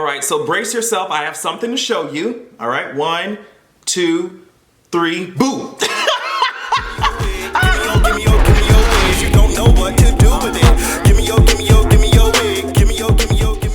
right, so brace yourself. I have something to show you. All right, 1, 2, 3, boom.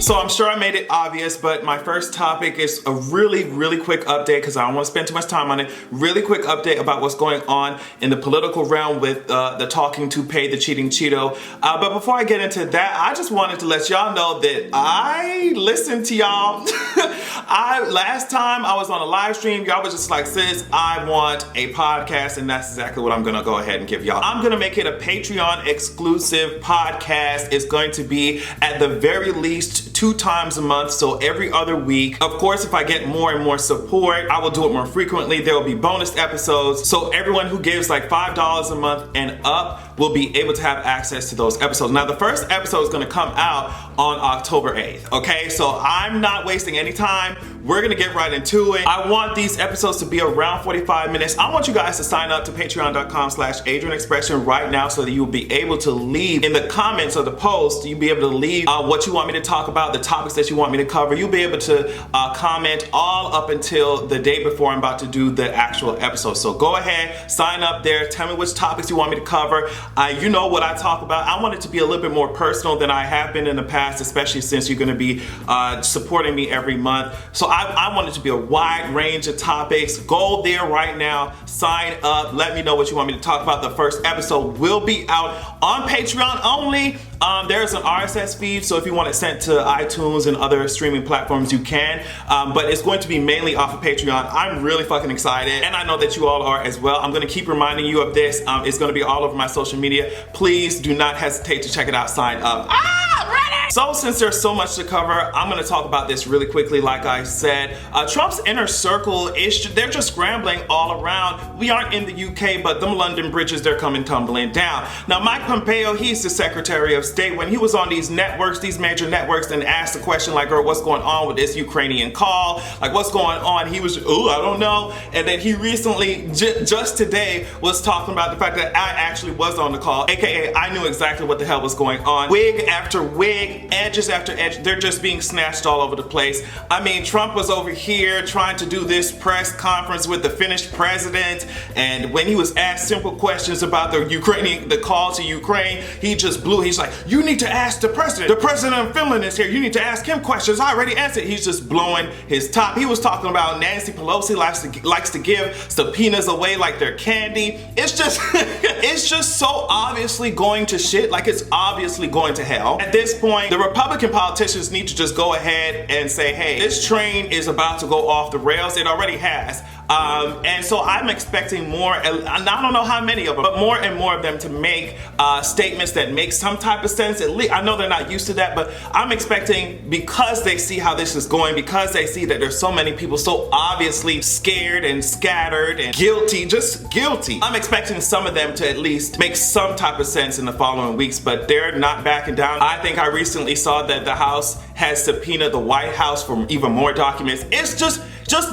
So I'm sure I made it obvious, but my first topic is a really quick update because I don't want to spend too much time on it. Really quick update about what's going on in the political realm with the talking to pay the cheating Cheeto. But before I get into that, I just wanted to let y'all know that I listened to y'all. Last time I was on a live stream, y'all was just like, sis, I want a podcast, and that's exactly what I'm gonna go ahead and give y'all. I'm gonna make it a Patreon exclusive podcast. It's going to be at the very least 2 times a month, so every other week. Of course, if I get more and more support, I will do it more frequently. There will be bonus episodes, so everyone who gives like $5 a month and up will be able to have access to those episodes. Now, the first episode is going to come out on October 8th, okay? So I'm not wasting any time. We're gonna get right into it. I want these episodes to be around 45 minutes. I want you guys to sign up to patreon.com/AdrianExpression right now so that you'll be able to leave in the comments of the post. You'll be able to leave what you want me to talk about, the topics that you want me to cover. You'll be able to comment all up until the day before I'm about to do the actual episode. So go ahead, sign up there. Tell me which topics you want me to cover. You know what I talk about. I want it to be a little bit more personal than I have been in the past, especially since you're gonna be supporting me every month. So I want it to be a wide range of topics. Go there right now, sign up, let me know what you want me to talk about. The first episode will be out on Patreon only. There's an RSS feed, so if you want it sent to iTunes and other streaming platforms, you can. But it's going to be mainly off of Patreon. I'm really fucking excited, and I know that you all are as well. I'm gonna keep reminding you of this. It's gonna be all over my social media. Please do not hesitate to check it out, sign up. So since there's so much to cover, I'm gonna talk about this really quickly. Like I said, Trump's inner circle they're just scrambling all around. We aren't in the UK, but them London bridges, they're coming tumbling down. Now, Mike Pompeo, he's the Secretary of State. When he was on these networks, these major networks, and asked a question like, girl, what's going on with this Ukrainian call? Like, what's going on? He was, oh, I don't know. And then he recently, just today, was talking about the fact that I actually was on the call, AKA I knew exactly what the hell was going on. Wig after wig, edges after edge, they're just being snatched all over the place. I mean, Trump was over here trying to do this press conference with the Finnish president, and when he was asked simple questions about the call to Ukraine, he just blew. He's like, you need to ask the president. The president of Finland is here. You need to ask him questions. I already answered. He's just blowing his top. He was talking about Nancy Pelosi likes to give subpoenas away like they're candy. It's just, it's just so obviously going to shit. Like, it's obviously going to hell. At this point, the Republican politicians need to just go ahead and say, hey, this train is about to go off the rails. It already has. And so I'm expecting more, and I don't know how many of them, but more and more of them to make statements that make some type of sense. At least, I know they're not used to that, but I'm expecting, because they see how this is going, because they see that there's so many people so obviously scared and scattered and guilty, just guilty. I'm expecting some of them to at least make some type of sense in the following weeks, but they're not backing down. I think I recently saw that the House has subpoenaed the White House for even more documents. It's just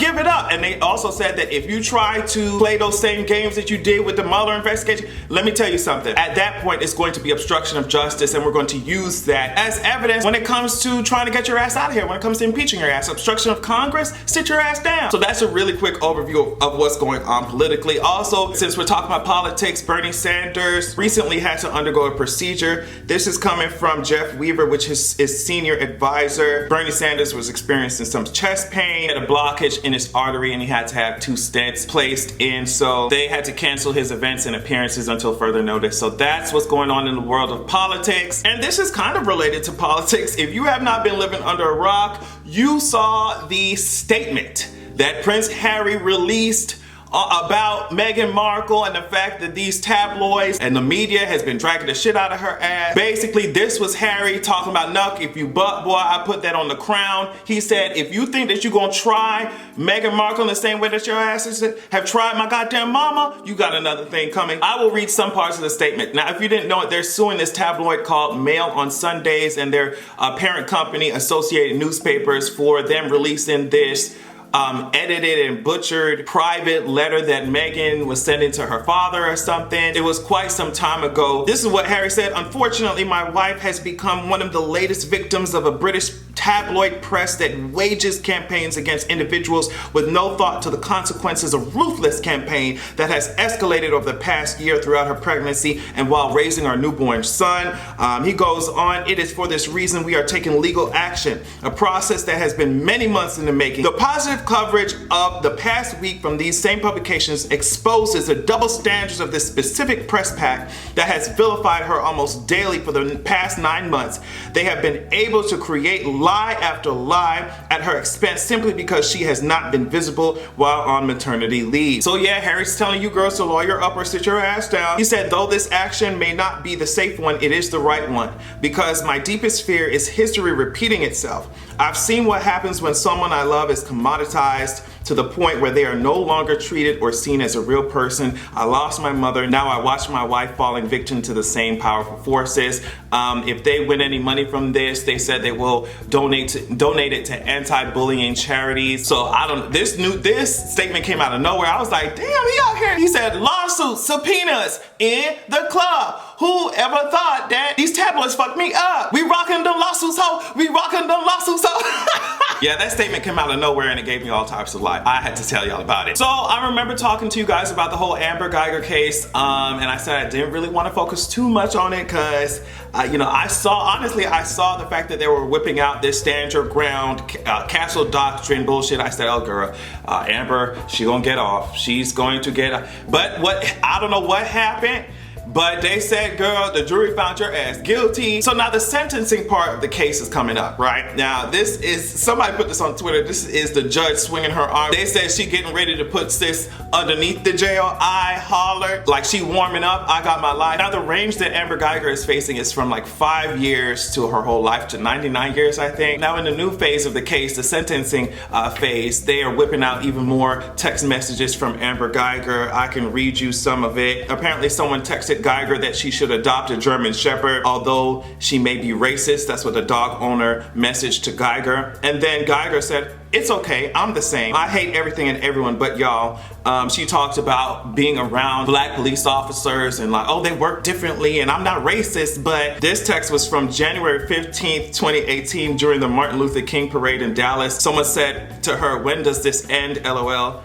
give it up. And they also said that if you try to play those same games that you did with the Mueller investigation, let me tell you something. At that point, it's going to be obstruction of justice, and we're going to use that as evidence when it comes to trying to get your ass out of here, when it comes to impeaching your ass. Obstruction of Congress, sit your ass down. So that's a really quick overview of what's going on politically. Also, since we're talking about politics, Bernie Sanders recently had to undergo a procedure. This is coming from Jeff Weaver, which is his senior advisor. Bernie Sanders was experiencing some chest pain, had a blockage in his artery, and he had to have 2 stents placed in, so they had to cancel his events and appearances until further notice. So that's what's going on in the world of politics, and this is kind of related to politics. If you have not been living under a rock, you saw the statement that Prince Harry released about Meghan Markle and the fact that these tabloids and the media has been dragging the shit out of her ass. Basically, this was Harry talking about, Nuck, if you butt, boy, I put that on the crown. He said, if you think that you're gonna try Meghan Markle in the same way that your asses have tried my goddamn mama, you got another thing coming. I will read some parts of the statement. Now, if you didn't know it, they're suing this tabloid called Mail on Sundays and their parent company, Associated Newspapers, for them releasing this edited and butchered private letter that Meghan was sending to her father or something. It was quite some time ago. This is what Harry said. Unfortunately, my wife has become one of the latest victims of a British tabloid press that wages campaigns against individuals with no thought to the consequences, a ruthless campaign that has escalated over the past year throughout her pregnancy and while raising our newborn son. He goes on, it is for this reason we are taking legal action, a process that has been many months in the making. The positive coverage of the past week from these same publications exposes the double standards of this specific press pack that has vilified her almost daily for the past 9 months. They have been able to create lie after lie at her expense simply because she has not been visible while on maternity leave. So yeah, Harry's telling you girls to lawyer up or sit your ass down. He said, though this action may not be the safe one, it is the right one, because my deepest fear is history repeating itself. I've seen what happens when someone I love is commoditized to the point where they are no longer treated or seen as a real person. I lost my mother. Now I watch my wife falling victim to the same powerful forces. If they win any money from this, they said they will donate it to anti-bullying charities. So I don't. This statement came out of nowhere. I was like, damn, he out here. He said lawsuits, subpoenas in the club. Who ever thought that these tabloids fucked me up? We rockin' them lawsuits, ho. We rockin' them lawsuits, ho. Yeah, that statement came out of nowhere and it gave me all types of life. I had to tell y'all about it. So I remember talking to you guys about the whole Amber Guyger case, and I said I didn't really want to focus too much on it because, I saw the fact that they were whipping out this stand your ground castle doctrine bullshit. I said, oh girl, Amber, she gonna get off. She's going to get, but I don't know what happened. But they said, girl, the jury found your ass guilty. So now the sentencing part of the case is coming up, right? Now this is, somebody put this on Twitter, this is the judge swinging her arm. They said she getting ready to put sis underneath the jail. I hollered, like she warming up, I got my life. Now the range that Amber Guyger is facing is from like 5 years to her whole life to 99 years, I think. Now in the new phase of the case, the sentencing phase, they are whipping out even more text messages from Amber Guyger. I can read you some of it. Apparently someone texted Guyger that she should adopt a German Shepherd, although she may be racist. That's what the dog owner messaged to Guyger. And then Guyger said, it's okay, I'm the same. I hate everything and everyone but y'all. She talked about being around black police officers and like, oh, they work differently and I'm not racist. But this text was from January 15th, 2018 during the Martin Luther King parade in Dallas. Someone said to her, when does this end, LOL?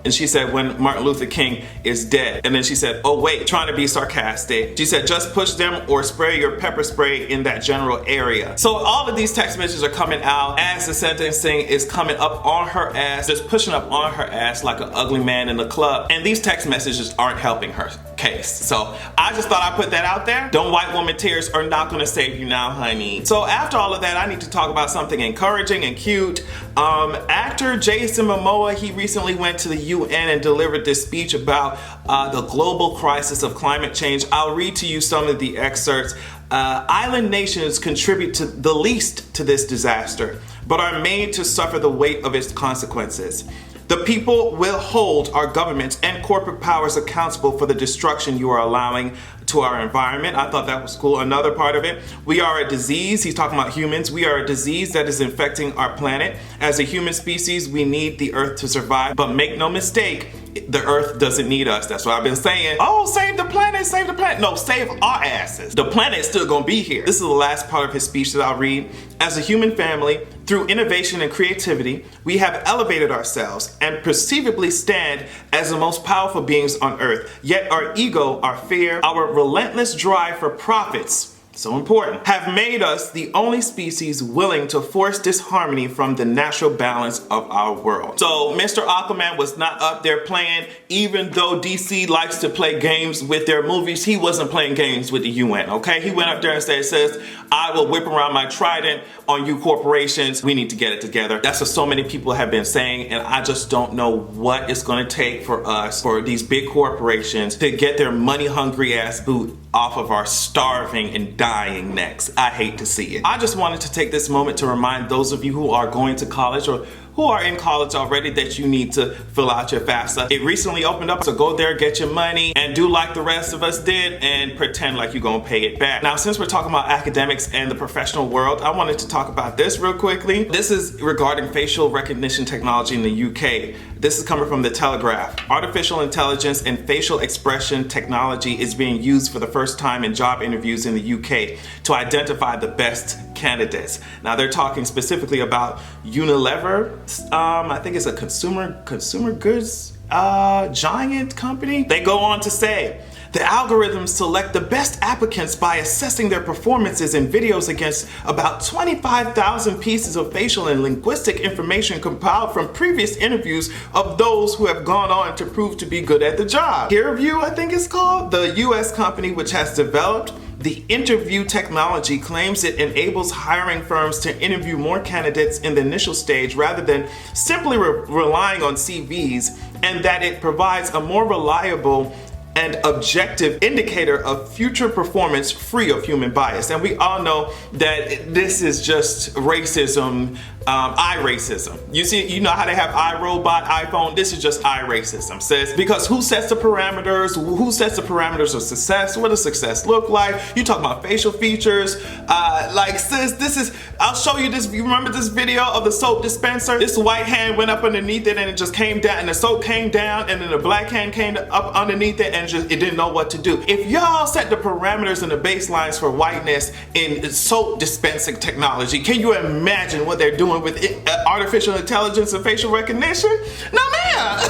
And she said, when Martin Luther King is dead. And then she said, oh wait, trying to be sarcastic. She said, just push them or spray your pepper spray in that general area. So all of these text messages are coming out as the sentencing is coming up on her ass, just pushing up on her ass like an ugly man in the club. And these text messages aren't helping her case. So I just thought I'd put that out there. Them white woman tears are not gonna save you now, honey. So after all of that, I need to talk about something encouraging and cute. Actor Jason Momoa, he recently went to the UN and delivered this speech about the global crisis of climate change. I'll read to you some of the excerpts. Island nations contribute to the least to this disaster, but are made to suffer the weight of its consequences. The people will hold our governments and corporate powers accountable for the destruction you are allowing to our environment. I thought that was cool. Another part of it, we are a disease. He's talking about humans. We are a disease that is infecting our planet. As a human species, we need the earth to survive, but make no mistake, the earth doesn't need us. That's what I've been saying. Oh, save the planet, save the planet. No, save our asses. The planet's still gonna be here. This is the last part of his speech that I'll read. As a human family, through innovation and creativity, we have elevated ourselves and perceivably stand as the most powerful beings on earth. Yet our ego, our fear, our relentless drive for profits, so important, have made us the only species willing to force disharmony from the natural balance of our world. So Mr. Aquaman was not up there playing, even though DC likes to play games with their movies, he wasn't playing games with the UN, okay? He went up there and says, I will whip around my trident on you corporations. We need to get it together. That's what so many people have been saying, and I just don't know what it's gonna take for us, for these big corporations to get their money-hungry ass boot off of our starving and dying necks. I hate to see it. I just wanted to take this moment to remind those of you who are going to college or who are in college already that you need to fill out your FAFSA. It recently opened up, so go there, get your money, and do like the rest of us did and pretend like you're gonna pay it back. Now, since we're talking about academics and the professional world, I wanted to talk about this real quickly. This is regarding facial recognition technology in the UK. This is coming from The Telegraph. Artificial intelligence and facial expression technology is being used for the first time in job interviews in the UK to identify the best candidates. Now they're talking specifically about Unilever. I think it's a consumer goods giant company. They go on to say, the algorithms select the best applicants by assessing their performances in videos against about 25,000 pieces of facial and linguistic information compiled from previous interviews of those who have gone on to prove to be good at the job. HearView, I think it's called, the US company which has developed the interview technology, claims it enables hiring firms to interview more candidates in the initial stage rather than simply relying on CVs, and that it provides a more reliable and objective indicator of future performance free of human bias. And we all know that this is just racism, eye racism. You know how they have iRobot, iPhone? This is just eye racism, sis. Because who sets the parameters? Who sets the parameters of success? What does success look like? You talk about facial features. Like, sis, this is, I'll show you this. You remember this video of the soap dispenser? This white hand went up underneath it and it just came down, and the soap came down, and then the black hand came up underneath it and it didn't know what to do. If y'all set the parameters and the baselines for whiteness in soap dispensing technology, can you imagine what they're doing with artificial intelligence and facial recognition? No, ma'am.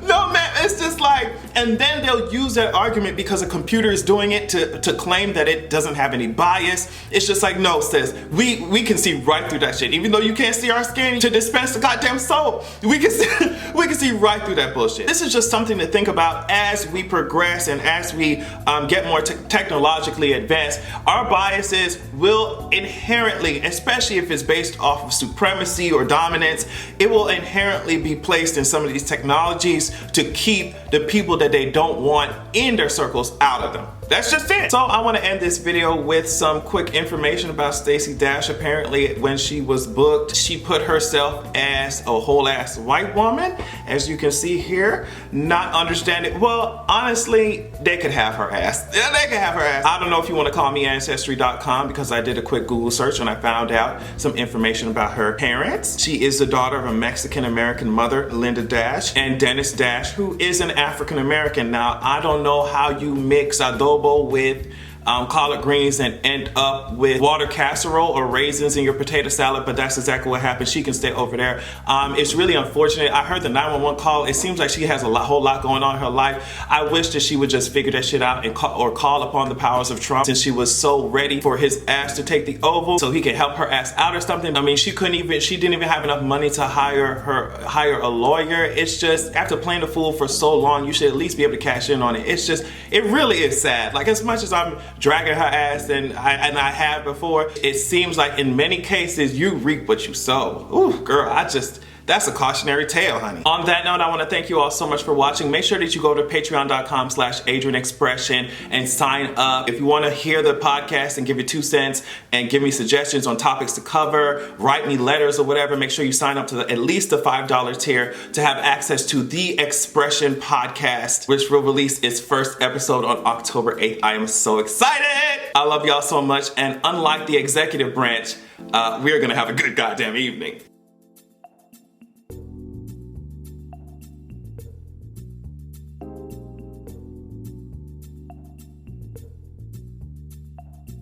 No, man. It's just like, and then they'll use that argument because a computer is doing it to claim that it doesn't have any bias. It's just like, no, sis, we can see right through that shit. Even though you can't see our skin to dispense the goddamn soap, we can see right through that bullshit. This is just something to think about as we progress and as we get more technologically advanced. Our biases will inherently, especially if it's based off of supremacy or dominance, it will inherently be placed in some of these technologies to keep the people that they don't want in their circles out of them. That's just it. So I want to end this video with some quick information about Stacey Dash. Apparently, when she was booked, she put herself as a whole ass white woman, as you can see here, not understanding. Well, honestly, they could have her ass. Yeah, they could have her ass. I don't know if you want to call me Ancestry.com, because I did a quick Google search and I found out some information about her parents. She is the daughter of a Mexican-American mother, Linda Dash, and Dennis Dash, who is an African-American. Now, I don't know how you mix adobo with collard greens and end up with water casserole or raisins in your potato salad, but that's exactly what happened. She can stay over there. It's really unfortunate. I heard the 911 call. It seems like she has a whole lot going on in her life. I wish that she would just figure that shit out and call upon the powers of Trump, since she was so ready for his ass to take the Oval so he could help her ass out or something. I mean, she didn't even have enough money to hire a lawyer. It's just, after playing the fool for so long, you should at least be able to cash in on it. It's just, it really is sad. Like, as much as I'm dragging her ass and I have before, it seems like in many cases you reap what you sow. Ooh, girl, that's a cautionary tale, honey. On that note, I want to thank you all so much for watching. Make sure that you go to patreon.com/AdrianExpression and sign up. If you want to hear the podcast and give your 2 cents and give me suggestions on topics to cover, write me letters or whatever, make sure you sign up to at least the $5 tier to have access to the Expression podcast, which will release its first episode on October 8th. I am so excited. I love y'all so much. And unlike the executive branch, we are going to have a good goddamn evening.